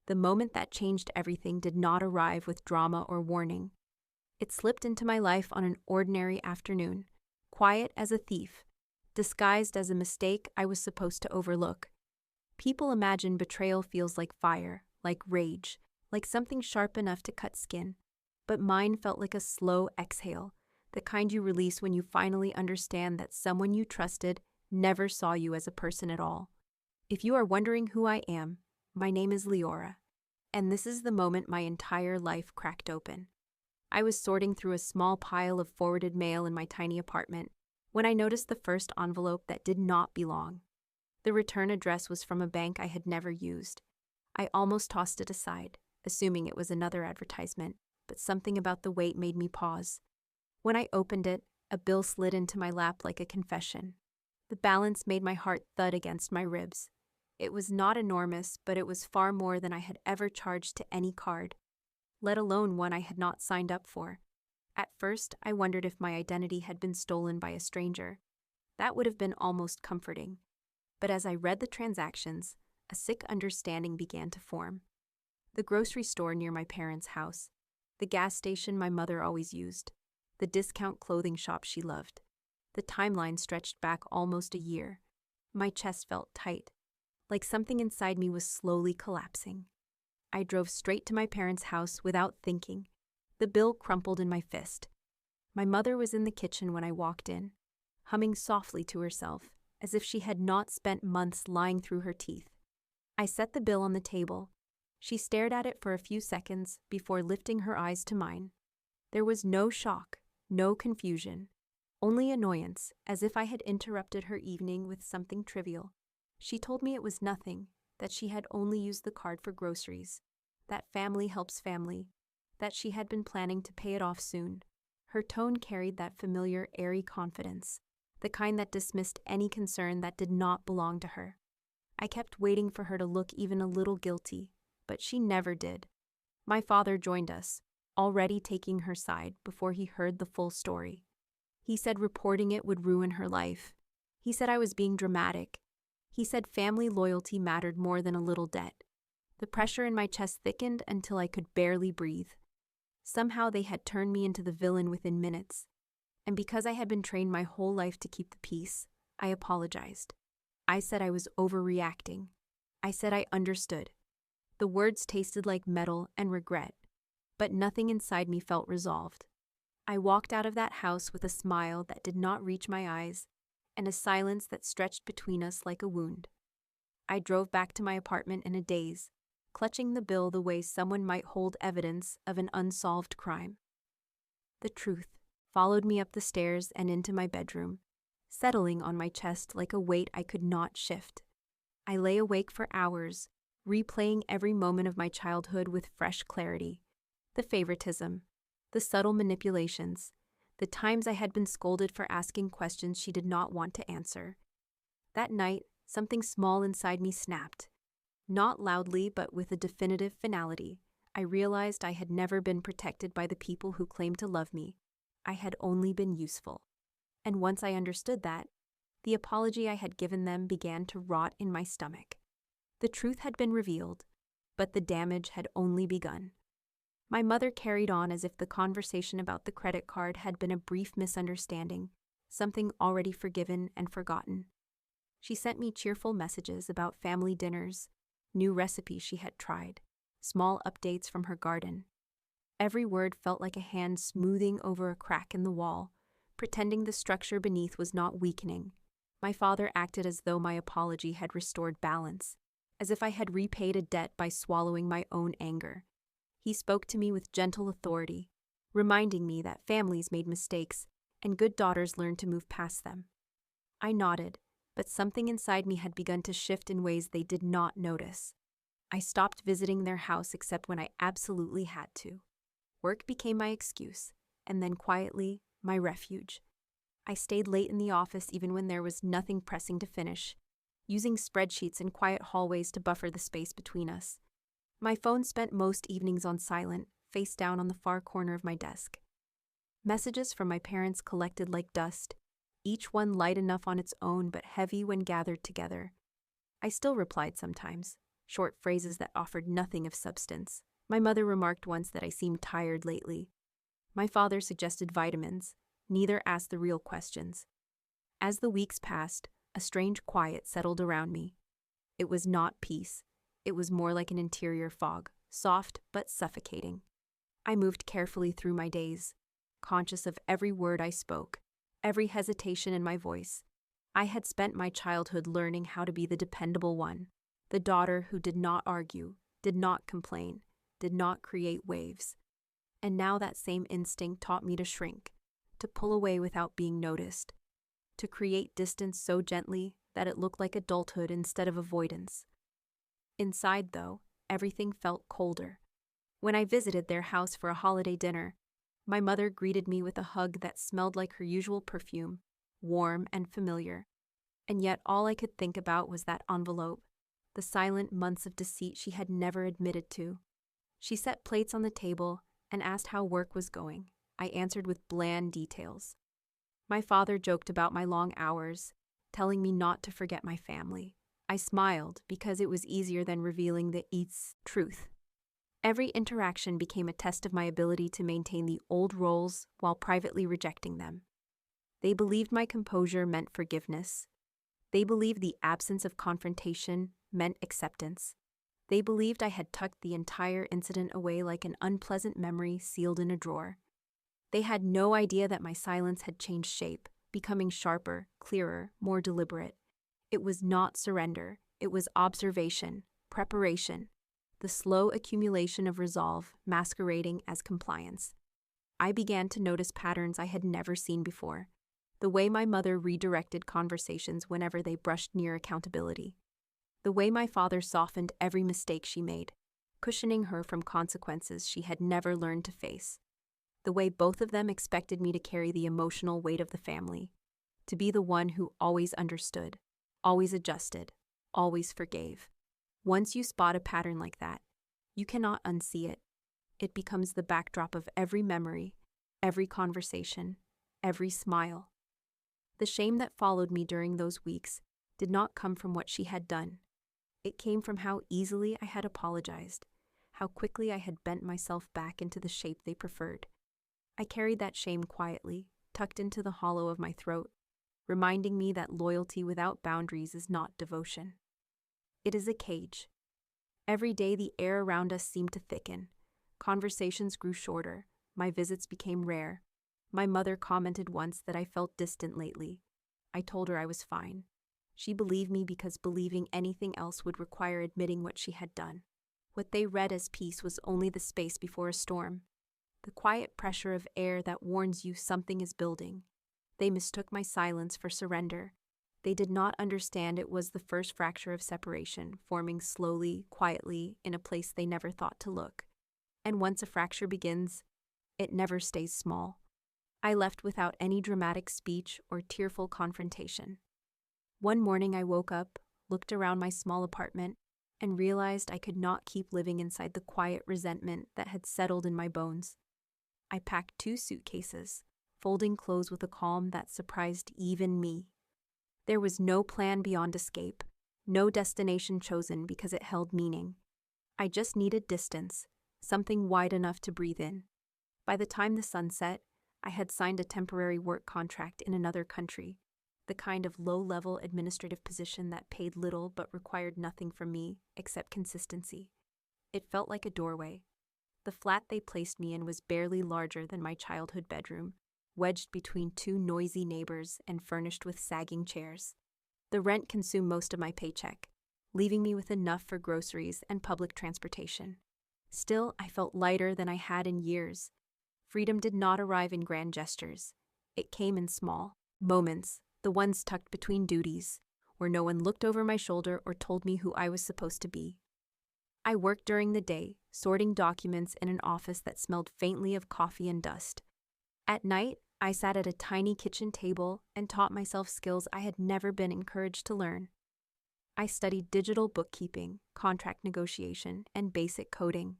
The moment that changed everything did not arrive with drama or warning. It slipped into my life on an ordinary afternoon, quiet as a thief, disguised as a mistake I was supposed to overlook. People imagine betrayal feels like fire, like rage, like something sharp enough to cut skin. But mine felt like a slow exhale, the kind you release when you finally understand that someone you trusted never saw you as a person at all. If you are wondering who I am, my name is Leora, and this is the moment my entire life cracked open. I was sorting through a small pile of forwarded mail in my tiny apartment when I noticed the first envelope that did not belong. The return address was from a bank I had never used. I almost tossed it aside, assuming it was another advertisement, but something about the weight made me pause. When I opened it, a bill slid into my lap like a confession. The balance made my heart thud against my ribs. It was not enormous, but it was far more than I had ever charged to any card, let alone one I had not signed up for. At first, I wondered if my identity had been stolen by a stranger. That would have been almost comforting. But as I read the transactions, a sick understanding began to form. The grocery store near my parents' house, the gas station my mother always used, the discount clothing shop she loved. The timeline stretched back almost a year. My chest felt tight, like something inside me was slowly collapsing. I drove straight to my parents' house without thinking. The bill crumpled in my fist. My mother was in the kitchen when I walked in, humming softly to herself, as if she had not spent months lying through her teeth. I set the bill on the table. She stared at it for a few seconds before lifting her eyes to mine. There was no shock, no confusion, only annoyance, as if I had interrupted her evening with something trivial. She told me it was nothing, that she had only used the card for groceries, that family helps family, that she had been planning to pay it off soon. Her tone carried that familiar, airy confidence, the kind that dismissed any concern that did not belong to her. I kept waiting for her to look even a little guilty, but she never did. My father joined us, already taking her side before he heard the full story. He said reporting it would ruin her life. He said I was being dramatic. He said family loyalty mattered more than a little debt. The pressure in my chest thickened until I could barely breathe. Somehow they had turned me into the villain within minutes. And because I had been trained my whole life to keep the peace, I apologized. I said I was overreacting. I said I understood. The words tasted like metal and regret, but nothing inside me felt resolved. I walked out of that house with a smile that did not reach my eyes and a silence that stretched between us like a wound. I drove back to my apartment in a daze, clutching the bill the way someone might hold evidence of an unsolved crime. The truth followed me up the stairs and into my bedroom, settling on my chest like a weight I could not shift. I lay awake for hours, replaying every moment of my childhood with fresh clarity. The favoritism, the subtle manipulations, the times I had been scolded for asking questions she did not want to answer. That night, something small inside me snapped. Not loudly, but with a definitive finality. I realized I had never been protected by the people who claimed to love me. I had only been useful. And once I understood that, the apology I had given them began to rot in my stomach. The truth had been revealed, but the damage had only begun. My mother carried on as if the conversation about the credit card had been a brief misunderstanding, something already forgiven and forgotten. She sent me cheerful messages about family dinners, new recipes she had tried, small updates from her garden. Every word felt like a hand smoothing over a crack in the wall, pretending the structure beneath was not weakening. My father acted as though my apology had restored balance, as if I had repaid a debt by swallowing my own anger. He spoke to me with gentle authority, reminding me that families made mistakes and good daughters learned to move past them. I nodded, but something inside me had begun to shift in ways they did not notice. I stopped visiting their house except when I absolutely had to. Work became my excuse, and then quietly, my refuge. I stayed late in the office even when there was nothing pressing to finish, using spreadsheets and quiet hallways to buffer the space between us. My phone spent most evenings on silent, face down on the far corner of my desk. Messages from my parents collected like dust, each one light enough on its own but heavy when gathered together. I still replied sometimes, short phrases that offered nothing of substance. My mother remarked once that I seemed tired lately. My father suggested vitamins. Neither asked the real questions. As the weeks passed, a strange quiet settled around me. It was not peace. It was more like an interior fog, soft but suffocating. I moved carefully through my days, conscious of every word I spoke, every hesitation in my voice. I had spent my childhood learning how to be the dependable one, the daughter who did not argue, did not complain, did not create waves. And now that same instinct taught me to shrink, to pull away without being noticed, to create distance so gently that it looked like adulthood instead of avoidance. Inside, though, everything felt colder. When I visited their house for a holiday dinner, my mother greeted me with a hug that smelled like her usual perfume, warm and familiar. And yet all I could think about was that envelope, the silent months of deceit she had never admitted to. She set plates on the table and asked how work was going. I answered with bland details. My father joked about my long hours, telling me not to forget my family. I smiled because it was easier than revealing the truth. Every interaction became a test of my ability to maintain the old roles while privately rejecting them. They believed my composure meant forgiveness. They believed the absence of confrontation meant acceptance. They believed I had tucked the entire incident away like an unpleasant memory sealed in a drawer. They had no idea that my silence had changed shape, becoming sharper, clearer, more deliberate. It was not surrender. It was observation, preparation, the slow accumulation of resolve masquerading as compliance. I began to notice patterns I had never seen before. The way my mother redirected conversations whenever they brushed near accountability. The way my father softened every mistake she made, cushioning her from consequences she had never learned to face. The way both of them expected me to carry the emotional weight of the family, to be the one who always understood, always adjusted, always forgave. Once you spot a pattern like that, you cannot unsee it. It becomes the backdrop of every memory, every conversation, every smile. The shame that followed me during those weeks did not come from what she had done. It came from how easily I had apologized, how quickly I had bent myself back into the shape they preferred. I carried that shame quietly, tucked into the hollow of my throat, reminding me that loyalty without boundaries is not devotion. It is a cage. Every day the air around us seemed to thicken. Conversations grew shorter. My visits became rare. My mother commented once that I felt distant lately. I told her I was fine. She believed me because believing anything else would require admitting what she had done. What they read as peace was only the space before a storm, the quiet pressure of air that warns you something is building. They mistook my silence for surrender. They did not understand it was the first fracture of separation, forming slowly, quietly, in a place they never thought to look. And once a fracture begins, it never stays small. I left without any dramatic speech or tearful confrontation. One morning I woke up, looked around my small apartment, and realized I could not keep living inside the quiet resentment that had settled in my bones. I packed 2 suitcases, folding clothes with a calm that surprised even me. There was no plan beyond escape, no destination chosen because it held meaning. I just needed distance, something wide enough to breathe in. By the time the sun set, I had signed a temporary work contract in another country, the kind of low-level administrative position that paid little but required nothing from me except consistency. It felt like a doorway. The flat they placed me in was barely larger than my childhood bedroom, wedged between 2 noisy neighbors and furnished with sagging chairs. The rent consumed most of my paycheck, leaving me with enough for groceries and public transportation. Still, I felt lighter than I had in years. Freedom did not arrive in grand gestures. It came in small moments, the ones tucked between duties, where no one looked over my shoulder or told me who I was supposed to be. I worked during the day, sorting documents in an office that smelled faintly of coffee and dust. At night, I sat at a tiny kitchen table and taught myself skills I had never been encouraged to learn. I studied digital bookkeeping, contract negotiation, and basic coding.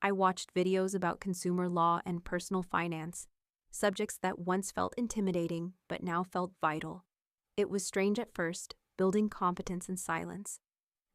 I watched videos about consumer law and personal finance, subjects that once felt intimidating but now felt vital. It was strange at first, building competence in silence.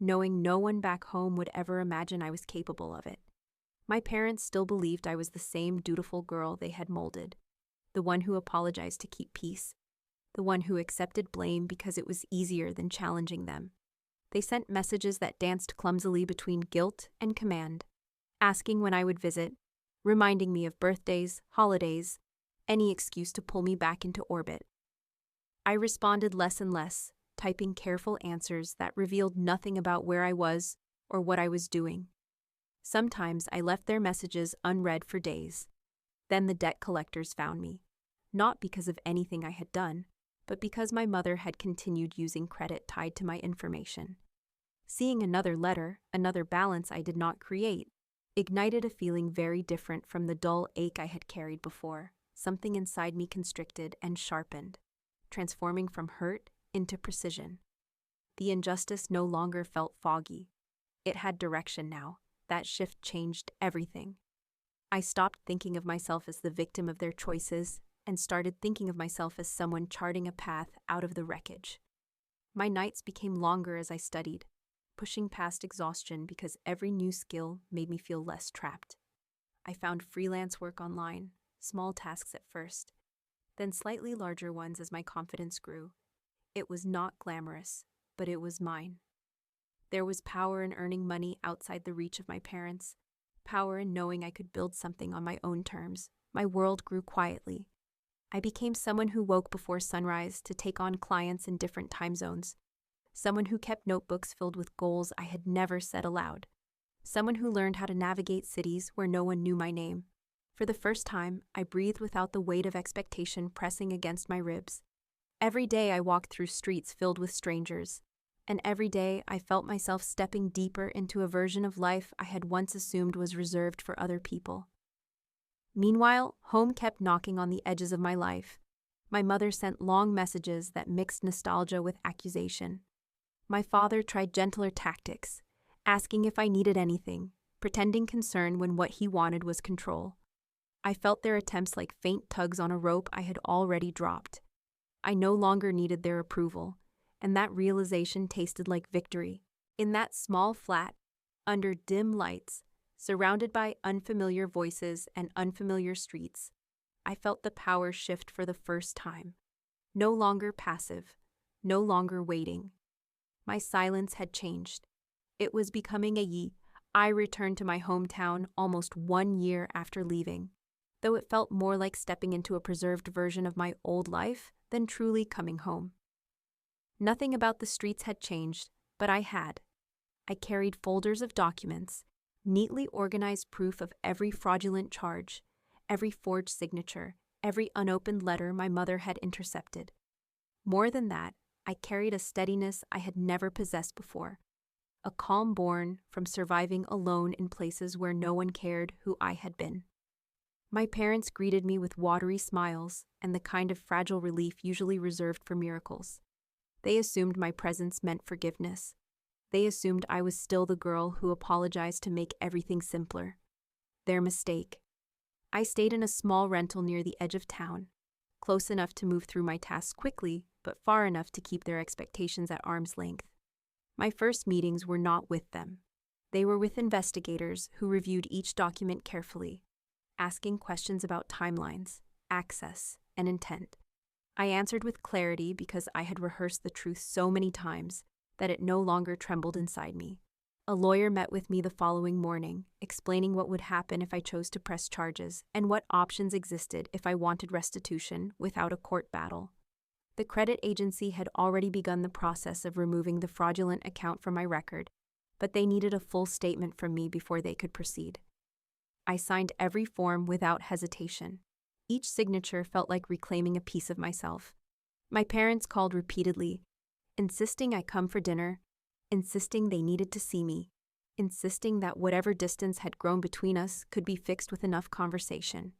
knowing no one back home would ever imagine I was capable of it. My parents still believed I was the same dutiful girl they had molded, the one who apologized to keep peace, the one who accepted blame because it was easier than challenging them. They sent messages that danced clumsily between guilt and command, asking when I would visit, reminding me of birthdays, holidays, any excuse to pull me back into orbit. I responded less and less, typing careful answers that revealed nothing about where I was or what I was doing. Sometimes I left their messages unread for days. Then the debt collectors found me, not because of anything I had done, but because my mother had continued using credit tied to my information. Seeing another letter, another balance I did not create, ignited a feeling very different from the dull ache I had carried before. Something inside me constricted and sharpened, transforming from hurt into precision. The injustice no longer felt foggy. It had direction now. That shift changed everything. I stopped thinking of myself as the victim of their choices and started thinking of myself as someone charting a path out of the wreckage. My nights became longer as I studied, pushing past exhaustion because every new skill made me feel less trapped. I found freelance work online, small tasks at first, then slightly larger ones as my confidence grew. It was not glamorous, but it was mine. There was power in earning money outside the reach of my parents, power in knowing I could build something on my own terms. My world grew quietly. I became someone who woke before sunrise to take on clients in different time zones, someone who kept notebooks filled with goals I had never said aloud, someone who learned how to navigate cities where no one knew my name. For the first time, I breathed without the weight of expectation pressing against my ribs. Every day I walked through streets filled with strangers, and every day I felt myself stepping deeper into a version of life I had once assumed was reserved for other people. Meanwhile, home kept knocking on the edges of my life. My mother sent long messages that mixed nostalgia with accusation. My father tried gentler tactics, asking if I needed anything, pretending concern when what he wanted was control. I felt their attempts like faint tugs on a rope I had already dropped. I no longer needed their approval, and that realization tasted like victory. In that small flat, under dim lights, surrounded by unfamiliar voices and unfamiliar streets, I felt the power shift for the first time. No longer passive, no longer waiting. My silence had changed. It was becoming a ye. I returned to my hometown almost 1 year after leaving, though it felt more like stepping into a preserved version of my old life than truly coming home. Nothing about the streets had changed, but I had. I carried folders of documents, neatly organized proof of every fraudulent charge, every forged signature, every unopened letter my mother had intercepted. More than that, I carried a steadiness I had never possessed before, a calm born from surviving alone in places where no one cared who I had been. My parents greeted me with watery smiles and the kind of fragile relief usually reserved for miracles. They assumed my presence meant forgiveness. They assumed I was still the girl who apologized to make everything simpler. Their mistake. I stayed in a small rental near the edge of town, close enough to move through my tasks quickly, but far enough to keep their expectations at arm's length. My first meetings were not with them. They were with investigators who reviewed each document carefully, asking questions about timelines, access, and intent. I answered with clarity because I had rehearsed the truth so many times that it no longer trembled inside me. A lawyer met with me the following morning, explaining what would happen if I chose to press charges and what options existed if I wanted restitution without a court battle. The credit agency had already begun the process of removing the fraudulent account from my record, but they needed a full statement from me before they could proceed. I signed every form without hesitation. Each signature felt like reclaiming a piece of myself. My parents called repeatedly, insisting I come for dinner, insisting they needed to see me, insisting that whatever distance had grown between us could be fixed with enough conversation.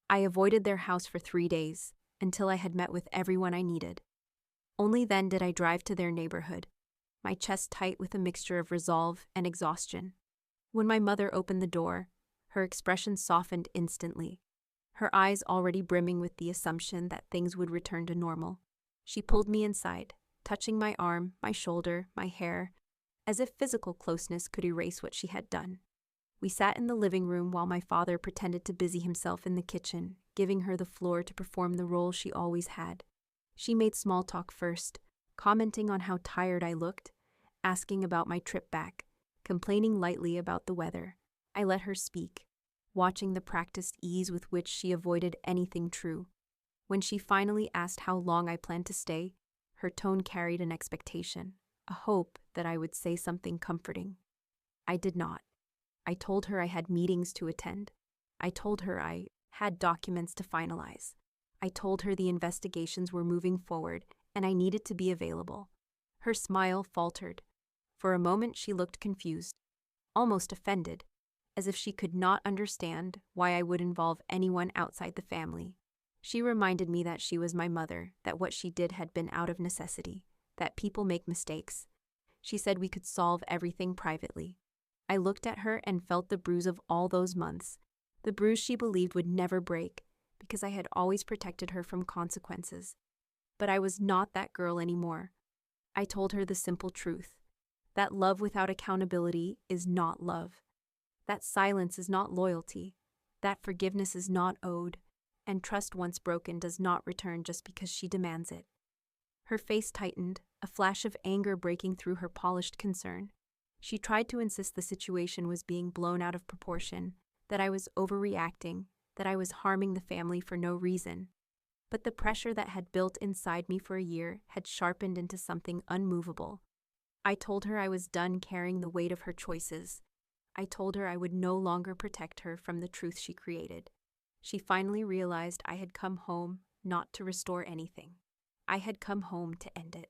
I avoided their house for 3 days, until I had met with everyone I needed. Only then did I drive to their neighborhood, my chest tight with a mixture of resolve and exhaustion. When my mother opened the door, her expression softened instantly, her eyes already brimming with the assumption that things would return to normal. She pulled me inside, touching my arm, my shoulder, my hair, as if physical closeness could erase what she had done. We sat in the living room while my father pretended to busy himself in the kitchen, giving her the floor to perform the role she always had. She made small talk first, commenting on how tired I looked, asking about my trip back, complaining lightly about the weather. I let her speak, watching the practiced ease with which she avoided anything true. When she finally asked how long I planned to stay, her tone carried an expectation, a hope that I would say something comforting. I did not. I told her I had meetings to attend. I told her I had documents to finalize. I told her the investigations were moving forward and I needed to be available. Her smile faltered. For a moment she looked confused, almost offended, as if she could not understand why I would involve anyone outside the family. She reminded me that she was my mother, that what she did had been out of necessity, that people make mistakes. She said we could solve everything privately. I looked at her and felt the bruise of all those months, the bruise she believed would never break, because I had always protected her from consequences. But I was not that girl anymore. I told her the simple truth, that love without accountability is not love, that silence is not loyalty, that forgiveness is not owed, and trust once broken does not return just because she demands it. Her face tightened, a flash of anger breaking through her polished concern. She tried to insist the situation was being blown out of proportion, that I was overreacting, that I was harming the family for no reason. But the pressure that had built inside me for a year had sharpened into something unmovable. I told her I was done carrying the weight of her choices. I told her I would no longer protect her from the truth she created. She finally realized I had come home not to restore anything. I had come home to end it.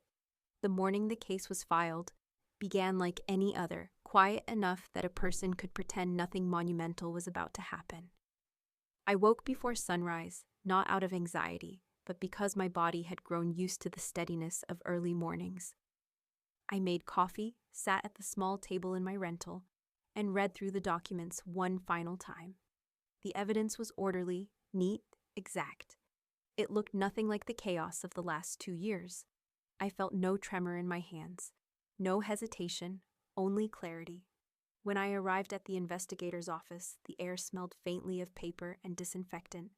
The morning the case was filed began like any other, quiet enough that a person could pretend nothing monumental was about to happen. I woke before sunrise, not out of anxiety, but because my body had grown used to the steadiness of early mornings. I made coffee, sat at the small table in my rental, and read through the documents one final time. The evidence was orderly, neat, exact. It looked nothing like the chaos of the last 2 years. I felt no tremor in my hands, no hesitation, only clarity. When I arrived at the investigator's office, the air smelled faintly of paper and disinfectant.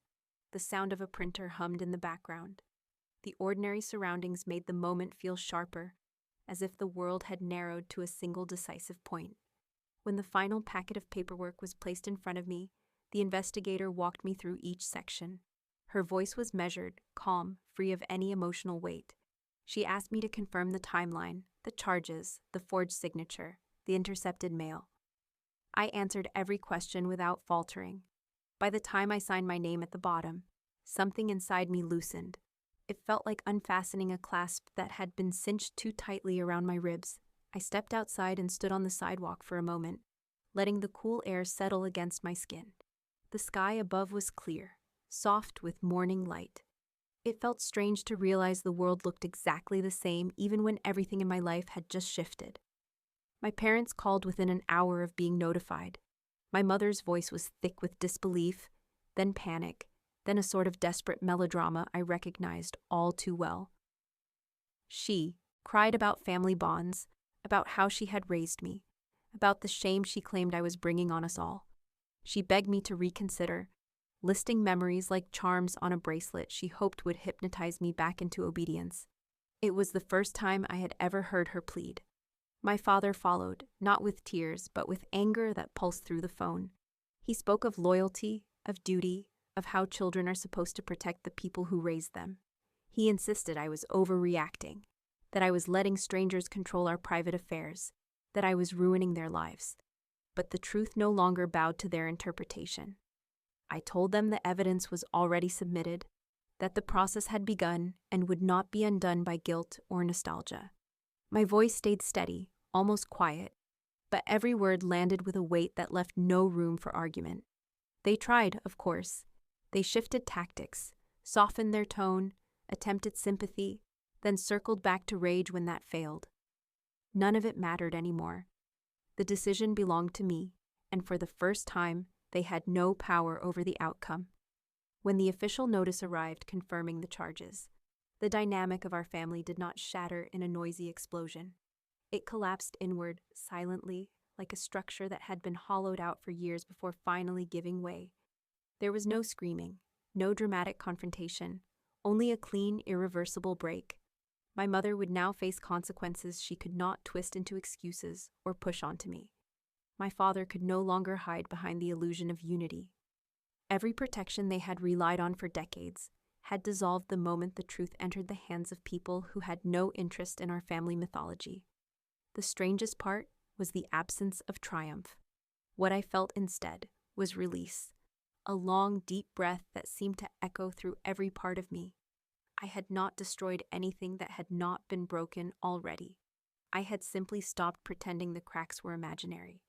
The sound of a printer hummed in the background. The ordinary surroundings made the moment feel sharper, as if the world had narrowed to a single decisive point. When the final packet of paperwork was placed in front of me, the investigator walked me through each section. Her voice was measured, calm, free of any emotional weight. She asked me to confirm the timeline, the charges, the forged signature, the intercepted mail. I answered every question without faltering. By the time I signed my name at the bottom, something inside me loosened. It felt like unfastening a clasp that had been cinched too tightly around my ribs. I stepped outside and stood on the sidewalk for a moment, letting the cool air settle against my skin. The sky above was clear, soft with morning light. It felt strange to realize the world looked exactly the same even when everything in my life had just shifted. My parents called within an hour of being notified. My mother's voice was thick with disbelief, then panic, then a sort of desperate melodrama I recognized all too well. She cried about family bonds, about how she had raised me, about the shame she claimed I was bringing on us all. She begged me to reconsider, listing memories like charms on a bracelet she hoped would hypnotize me back into obedience. It was the first time I had ever heard her plead. My father followed, not with tears, but with anger that pulsed through the phone. He spoke of loyalty, of duty, of how children are supposed to protect the people who raised them. He insisted I was overreacting, that I was letting strangers control our private affairs, that I was ruining their lives. But the truth no longer bowed to their interpretation. I told them the evidence was already submitted, that the process had begun and would not be undone by guilt or nostalgia. My voice stayed steady, almost quiet, but every word landed with a weight that left no room for argument. They tried, of course. They shifted tactics, softened their tone, attempted sympathy, then circled back to rage when that failed. None of it mattered anymore. The decision belonged to me, and for the first time, they had no power over the outcome. When the official notice arrived confirming the charges, the dynamic of our family did not shatter in a noisy explosion. It collapsed inward, silently, like a structure that had been hollowed out for years before finally giving way. There was no screaming, no dramatic confrontation, only a clean, irreversible break. My mother would now face consequences she could not twist into excuses or push onto me. My father could no longer hide behind the illusion of unity. Every protection they had relied on for decades had dissolved the moment the truth entered the hands of people who had no interest in our family mythology. The strangest part was the absence of triumph. What I felt instead was release, a long, deep breath that seemed to echo through every part of me. I had not destroyed anything that had not been broken already. I had simply stopped pretending the cracks were imaginary.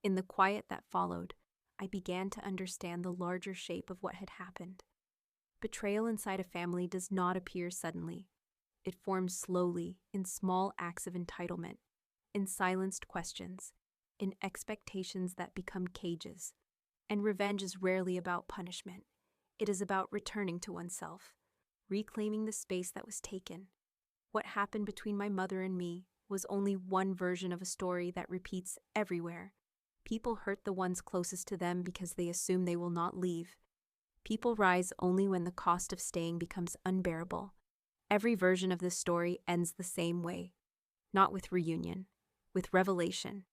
In the quiet that followed, I began to understand the larger shape of what had happened. Betrayal inside a family does not appear suddenly. It forms slowly, in small acts of entitlement, in silenced questions, in expectations that become cages. And revenge is rarely about punishment. It is about returning to oneself, reclaiming the space that was taken. What happened between my mother and me was only one version of a story that repeats everywhere. People hurt the ones closest to them because they assume they will not leave. People rise only when the cost of staying becomes unbearable. Every version of this story ends the same way. Not with reunion, with revelation.